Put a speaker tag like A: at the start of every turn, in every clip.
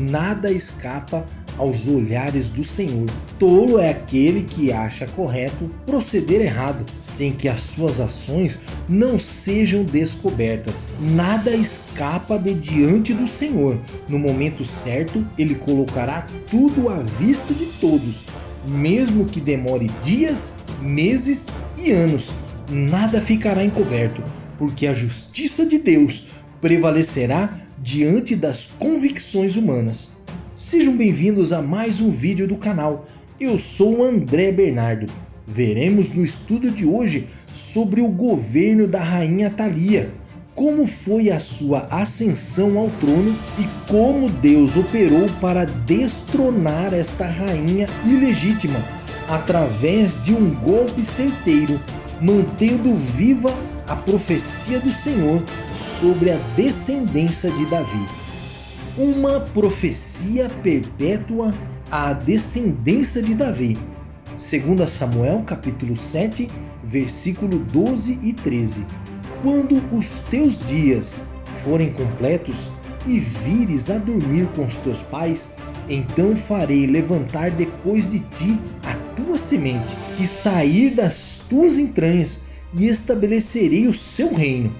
A: nada escapa aos olhares do Senhor. Tolo é aquele que acha correto proceder errado, sem que as suas ações não sejam descobertas. Nada escapa de diante do Senhor. No momento certo, Ele colocará tudo à vista de todos, mesmo que demore dias, meses e anos. Nada ficará encoberto, porque a justiça de Deus prevalecerá diante das convicções humanas. Sejam bem-vindos a mais um vídeo do canal. Eu sou o André Bernardo. Veremos no estudo de hoje sobre o governo da rainha Thalia, como foi a sua ascensão ao trono e como Deus operou para destronar esta rainha ilegítima através de um golpe certeiro, mantendo viva a profecia do Senhor sobre a descendência de Davi. Uma profecia perpétua à descendência de Davi. 2 Samuel capítulo 7, versículo 12 e 13. Quando os teus dias forem completos e vires a dormir com os teus pais, então farei levantar depois de ti a tua semente, que sair das tuas entranhas, e estabelecerei o seu reino.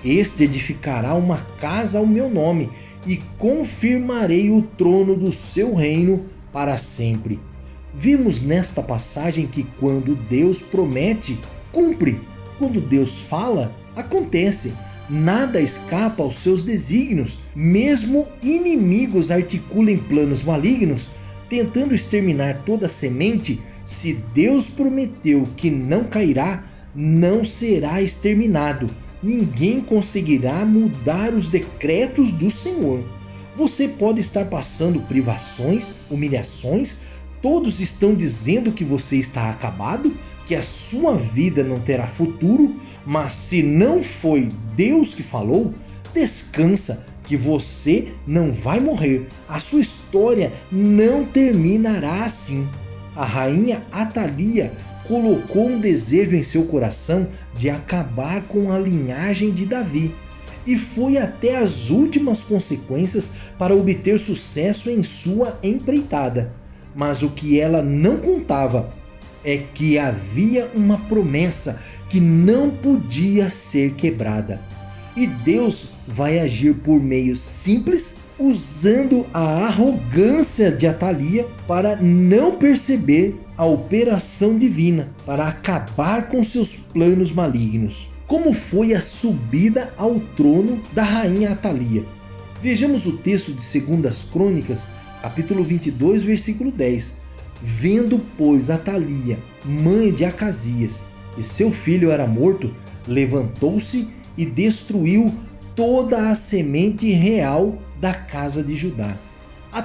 A: Este edificará uma casa ao meu nome, e confirmarei o trono do seu reino para sempre. Vimos nesta passagem que quando Deus promete, cumpre. Quando Deus fala, acontece. Nada escapa aos seus desígnios. Mesmo inimigos articulem planos malignos, tentando exterminar toda a semente. Se Deus prometeu que não cairá, não será exterminado. Ninguém conseguirá mudar os decretos do Senhor. Você pode estar passando privações, humilhações. Todos estão dizendo que você está acabado, que a sua vida não terá futuro, mas se não foi Deus que falou, descansa que você não vai morrer. A sua história não terminará assim. A rainha Thalia colocou um desejo em seu coração de acabar com a linhagem de Davi e foi até as últimas consequências para obter sucesso em sua empreitada. Mas o que ela não contava é que havia uma promessa que não podia ser quebrada. E Deus vai agir por meios simples, usando a arrogância de Thalia para não perceber a operação divina, para acabar com seus planos malignos. Como foi a subida ao trono da rainha Thalia? Vejamos o texto de 2 Crônicas, capítulo 22, versículo 10. Vendo, pois, Thalia, mãe de Acasias, que seu filho era morto, levantou-se e destruiu toda a semente real da casa de Judá.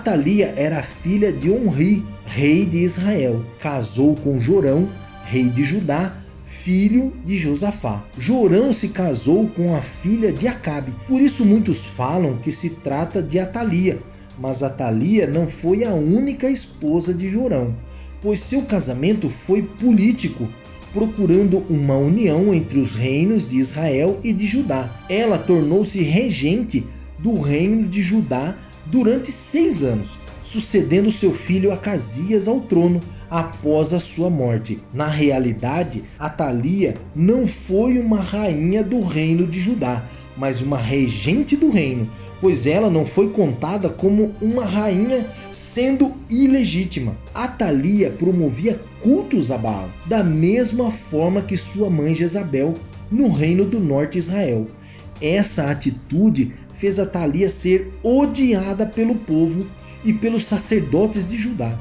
A: Thalia era filha de Omri, rei de Israel. Casou com Jorão, rei de Judá, filho de Josafá. Jorão se casou com a filha de Acabe. Por isso muitos falam que se trata de Thalia, mas Thalia não foi a única esposa de Jorão, pois seu casamento foi político, procurando uma união entre os reinos de Israel e de Judá. Ela tornou-se regente do reino de Judá durante 6 anos, sucedendo seu filho Acasias ao trono após a sua morte. Na realidade, Thalia não foi uma rainha do reino de Judá, mas uma regente do reino, pois ela não foi contada como uma rainha, sendo ilegítima. Thalia promovia cultos a Baal, da mesma forma que sua mãe Jezabel no reino do norte de Israel. Essa atitude fez Thalia ser odiada pelo povo e pelos sacerdotes de Judá.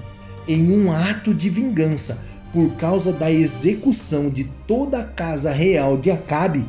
A: Em um ato de vingança por causa da execução de toda a casa real de Acabe,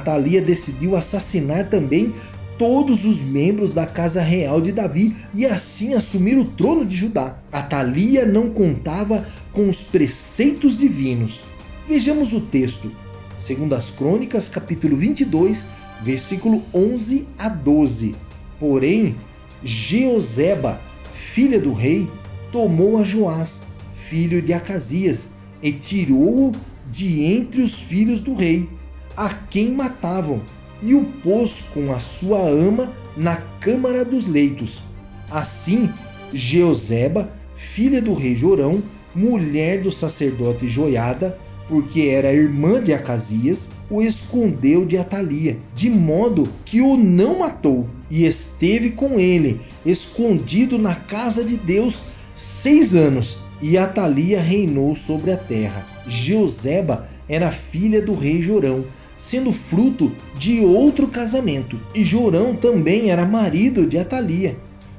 A: Thalia decidiu assassinar também todos os membros da casa real de Davi e assim assumir o trono de Judá. Thalia não contava com os preceitos divinos. Vejamos o texto. 2 Crônicas, capítulo 22, versículo 11 a 12. Porém, Jeoseba, filha do rei, tomou a Joás, filho de Acasias, e tirou-o de entre os filhos do rei, a quem matavam, e o pôs com a sua ama na câmara dos leitos. Assim, Jeoseba, filha do rei Jorão, mulher do sacerdote Joiada, porque era irmã de Acasias, o escondeu de Atalia, de modo que o não matou, e esteve com ele, escondido na casa de Deus 6 anos, e Atalia reinou sobre a terra. Jeoseba era filha do rei Jorão, sendo fruto de outro casamento, e Jorão também era marido de Atalia.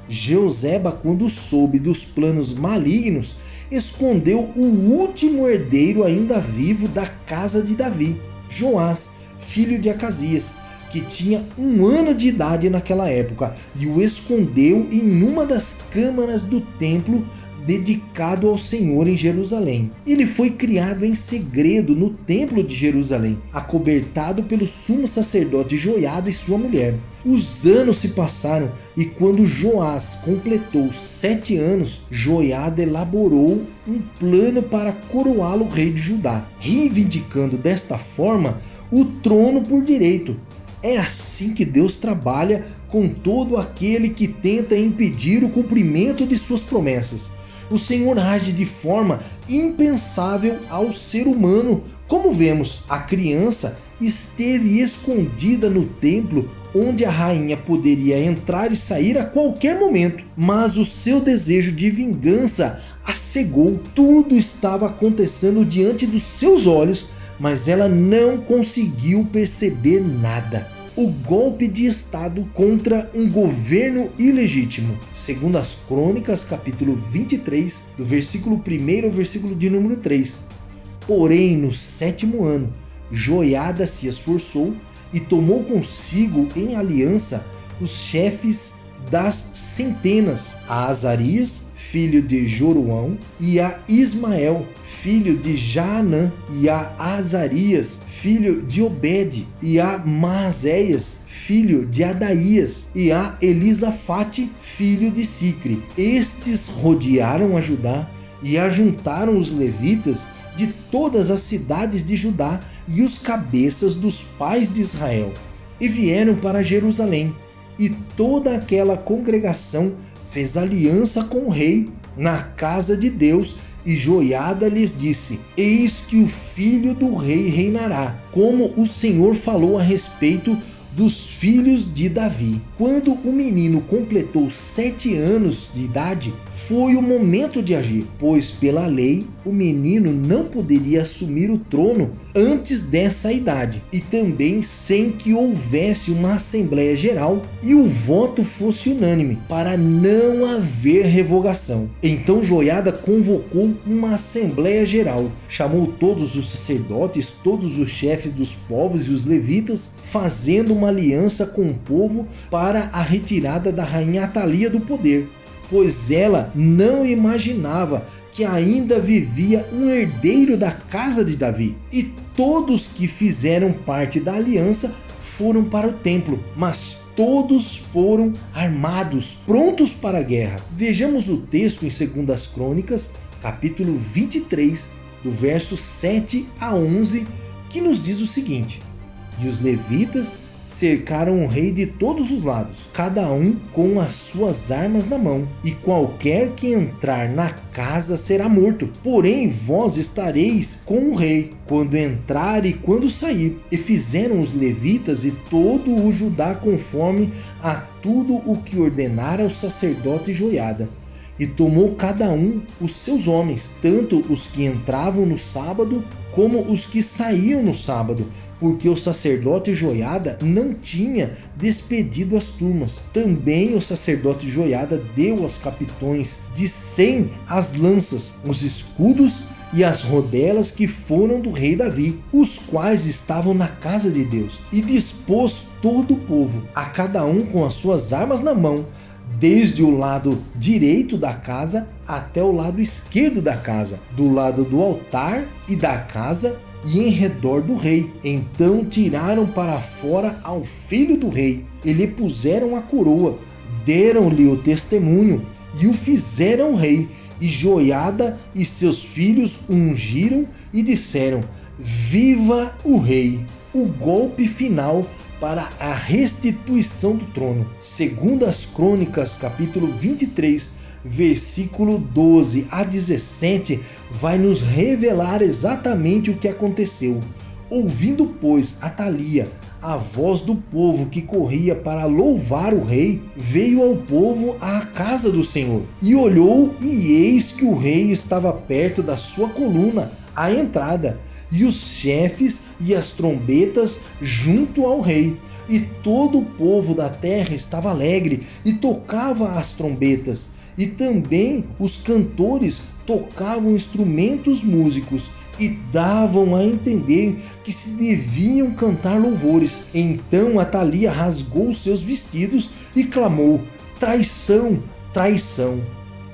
A: Jeoseba, quando soube dos planos malignos, escondeu o último herdeiro ainda vivo da casa de Davi, Joás, filho de Acasias, que tinha 1 ano de idade naquela época, e o escondeu em uma das câmaras do templo dedicado ao Senhor em Jerusalém. Ele foi criado em segredo no templo de Jerusalém, acobertado pelo sumo sacerdote Joiada e sua mulher. Os anos se passaram e quando Joás completou 7 anos, Joiada elaborou um plano para coroá-lo rei de Judá, reivindicando desta forma o trono por direito. É assim que Deus trabalha com todo aquele que tenta impedir o cumprimento de suas promessas. O Senhor age de forma impensável ao ser humano. Como vemos, a criança esteve escondida no templo onde a rainha poderia entrar e sair a qualquer momento, mas o seu desejo de vingança a cegou. Tudo estava acontecendo diante dos seus olhos, mas ela não conseguiu perceber nada. O golpe de estado contra um governo ilegítimo. Segundo as Crônicas, capítulo 23, do versículo 1 ao versículo de número 3. Porém, no 7º ano, Joiada se esforçou e tomou consigo em aliança os chefes das centenas, a Azarias, filho de Joroão, e a Ismael, filho de Jaanã, e a Azarias, filho de Obed, e a Maazéias, filho de Adaías, e a Elisafate, filho de Sicre. Estes rodearam a Judá e ajuntaram os levitas de todas as cidades de Judá e os cabeças dos pais de Israel, e vieram para Jerusalém, e toda aquela congregação fez aliança com o rei na casa de Deus, e Joiada lhes disse: eis que o filho do rei reinará, como o Senhor falou a respeito dos filhos de Davi. Quando o menino completou 7 anos de idade, foi o momento de agir, pois pela lei o menino não poderia assumir o trono antes dessa idade, e também sem que houvesse uma Assembleia Geral e o voto fosse unânime, para não haver revogação. Então Joiada convocou uma Assembleia Geral, chamou todos os sacerdotes, todos os chefes dos povos e os levitas, fazendo uma aliança com o povo para a retirada da rainha Atalia do poder, pois ela não imaginava que ainda vivia um herdeiro da casa de Davi. E todos que fizeram parte da aliança foram para o templo, mas todos foram armados, prontos para a guerra. Vejamos o texto em 2 Crônicas, capítulo 23, do verso 7 a 11, que nos diz o seguinte: e os levitas cercaram o rei de todos os lados, cada um com as suas armas na mão, e qualquer que entrar na casa será morto. Porém vós estareis com o rei quando entrar e quando sair. E fizeram os levitas e todo o Judá conforme a tudo o que ordenara o sacerdote Joiada. E tomou cada um os seus homens, tanto os que entravam no sábado como os que saíam no sábado, porque o sacerdote Joiada não tinha despedido as turmas. Também o sacerdote Joiada deu aos capitões de 100 as lanças, os escudos e as rodelas que foram do rei Davi, os quais estavam na casa de Deus, e dispôs todo o povo, a cada um com as suas armas na mão, desde o lado direito da casa até o lado esquerdo da casa, do lado do altar e da casa e em redor do rei. Então tiraram para fora ao filho do rei e lhe puseram a coroa, deram-lhe o testemunho e o fizeram rei. E Joiada e seus filhos ungiram e disseram: viva o rei! O golpe final para a restituição do trono. Segundo as Crônicas, capítulo 23, versículo 12 a 17, vai nos revelar exatamente o que aconteceu. Ouvindo, pois, Atalia a voz do povo que corria para louvar o rei, veio ao povo à casa do Senhor, e olhou, e eis que o rei estava perto da sua coluna, à entrada, e os chefes e as trombetas junto ao rei. E todo o povo da terra estava alegre e tocava as trombetas, e também os cantores tocavam instrumentos músicos e davam a entender que se deviam cantar louvores. Então Atalia rasgou seus vestidos e clamou: traição, traição.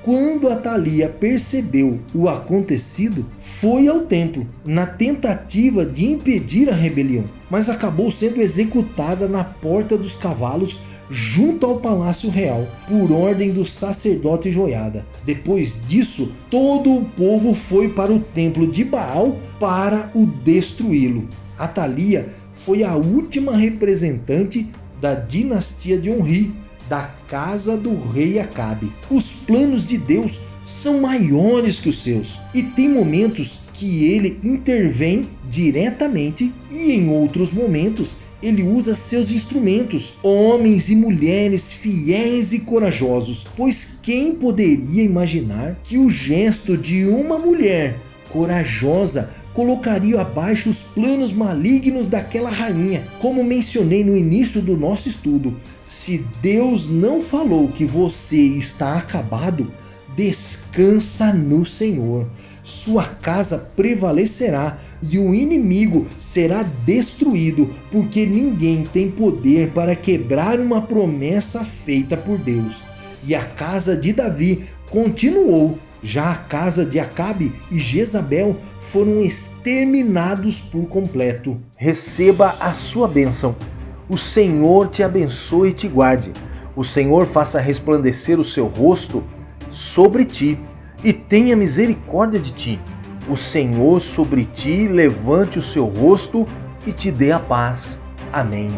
A: Quando Atalia percebeu o acontecido, foi ao templo na tentativa de impedir a rebelião, mas acabou sendo executada na Porta dos Cavalos, junto ao Palácio Real, por ordem do sacerdote Joiada. Depois disso, todo o povo foi para o templo de Baal para o destruí-lo. Atalia foi a última representante da dinastia de Onri, da casa do rei Acabe. Os planos de Deus são maiores que os seus, e tem momentos que ele intervém diretamente e em outros momentos ele usa seus instrumentos, homens e mulheres fiéis e corajosos, pois quem poderia imaginar que o gesto de uma mulher corajosa colocaria abaixo os planos malignos daquela rainha? Como mencionei no início do nosso estudo, se Deus não falou que você está acabado, descansa no Senhor. Sua casa prevalecerá e o inimigo será destruído, porque ninguém tem poder para quebrar uma promessa feita por Deus. E a casa de Davi continuou. Já a casa de Acabe e Jezabel foram exterminados por completo. Receba a sua bênção. O Senhor te abençoe e te guarde. O Senhor faça resplandecer o seu rosto sobre ti e tenha misericórdia de ti. O Senhor sobre ti levante o seu rosto e te dê a paz. Amém.